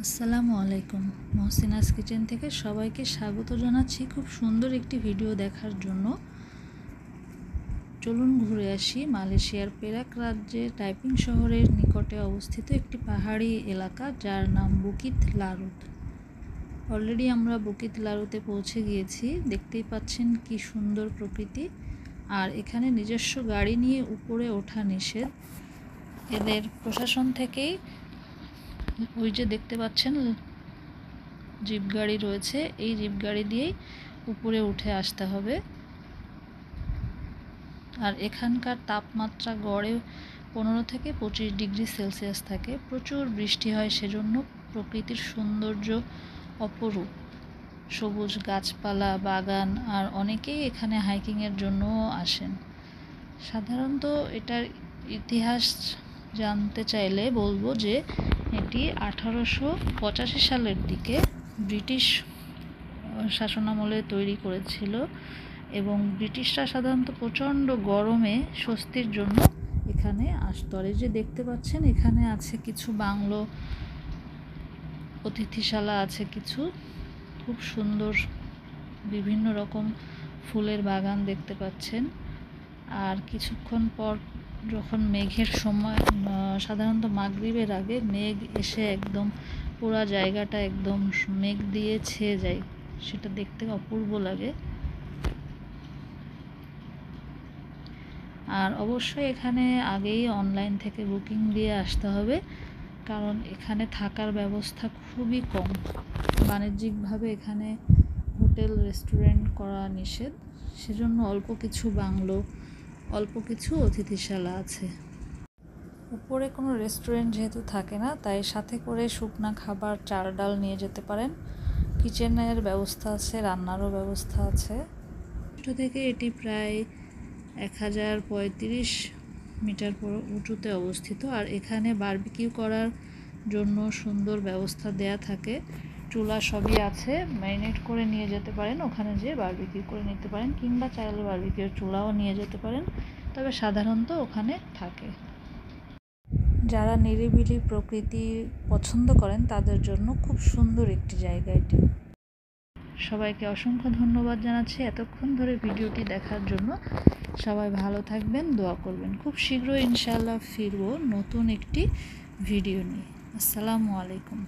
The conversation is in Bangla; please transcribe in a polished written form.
আসসালামু আলাইকুম। মহসিনাস কিচেন থেকে সবাইকে স্বাগত জানাচ্ছি খুব সুন্দর একটি ভিডিও দেখার জন্য। চলুন ঘুরে আসি মালয়েশিয়ার পেরাক রাজ্যে টাইপিং শহরের নিকটে অবস্থিত একটি পাহাড়ি এলাকা যার নাম বুকিত লারুত। অলরেডি আমরা বুকিত লারুতে পৌঁছে গিয়েছি। দেখতেই পাচ্ছেন কি সুন্দর প্রকৃতি। আর এখানে নিজস্ব গাড়ি নিয়ে উপরে ওঠা নিষেধ। এদের প্রশাসন থেকেই ওই যে দেখতে পাচ্ছেন জিপ গাড়ি রয়েছে, এই জিপ গাড়ি দিয়েই উপরে উঠে আসতে হবে। আর এখানকার তাপমাত্রা গড়ে 15 থেকে 25 ডিগ্রি সেলসিয়াস থাকে। প্রচুর বৃষ্টি হয়, সেজন্য প্রকৃতির সৌন্দর্য অপরূপ। সবুজ গাছপালা, বাগান, আর অনেকেই এখানে হাইকিংয়ের জন্যও আসেন। সাধারণত এটার ইতিহাস জানতে চাইলে বলবো যে এটি 1885 সালের দিকে ব্রিটিশ শাসনামলে তৈরি করেছিল এবং ব্রিটিশরা সাধারণত প্রচণ্ড গরমে স্বস্তির জন্য এখানে আসতো। আর এই যে দেখতে পাচ্ছেন এখানে আছে কিছু বাংলো অতিথিশালা, আছে কিছু খুব সুন্দর বিভিন্ন রকম ফুলের বাগান দেখতে পাচ্ছেন। আর কিছুক্ষণ পর যখন মেঘের সময়, সাধারণত মাগরিবের আগে মেঘ এসে একদম পুরো জায়গাটা একদম মেঘ দিয়ে ছেয়ে যায়, সেটা দেখতে অপূর্ব লাগে। আর অবশ্যই এখানে আগেই অনলাইন থেকে বুকিং দিয়ে আসতে হবে, কারণ এখানে থাকার ব্যবস্থা খুবই কম। বাণিজ্যিকভাবে এখানে হোটেল রেস্টুরেন্ট করা নিষেধ, সেজন্য অল্প কিছু বাংলো, অল্প কিছু অতিথিশালা আছে। উপরে কোনো রেস্টুরেন্ট যেহেতু থাকে না, তাই সাথে করে শুকনা খাবার, চাল ডাল নিয়ে যেতে পারেন। কিচেনের ব্যবস্থা আছে, রান্নারও ব্যবস্থা আছে। উঁচু থেকে এটি প্রায় 1035 মিটার উঁচুতে অবস্থিত। আর এখানে বারবিকিউ করার জন্য সুন্দর ব্যবস্থা দেয়া থাকে, চুলা সবই আছে। ম্যারিনেট করে নিয়ে যেতে পারেন, ওখানে যেয়ে বারবিকিউ করে নিতে পারেন, কিংবা চাইলে বারবিকিউর চুলাও নিয়ে যেতে পারেন, তবে সাধারণত ওখানে থাকে। যারা নিরিবিলি প্রকৃতি পছন্দ করেন তাদের জন্য খুব সুন্দর একটি জায়গা এটি। সবাইকে অসংখ্য ধন্যবাদ জানাচ্ছি এতক্ষণ ধরে ভিডিওটি দেখার জন্য। সবাই ভালো থাকবেন, দোয়া করবেন। খুব শীঘ্রই ইনশাআল্লাহ ফিরবো নতুন একটি ভিডিও নিয়ে। আসসালামু আলাইকুম।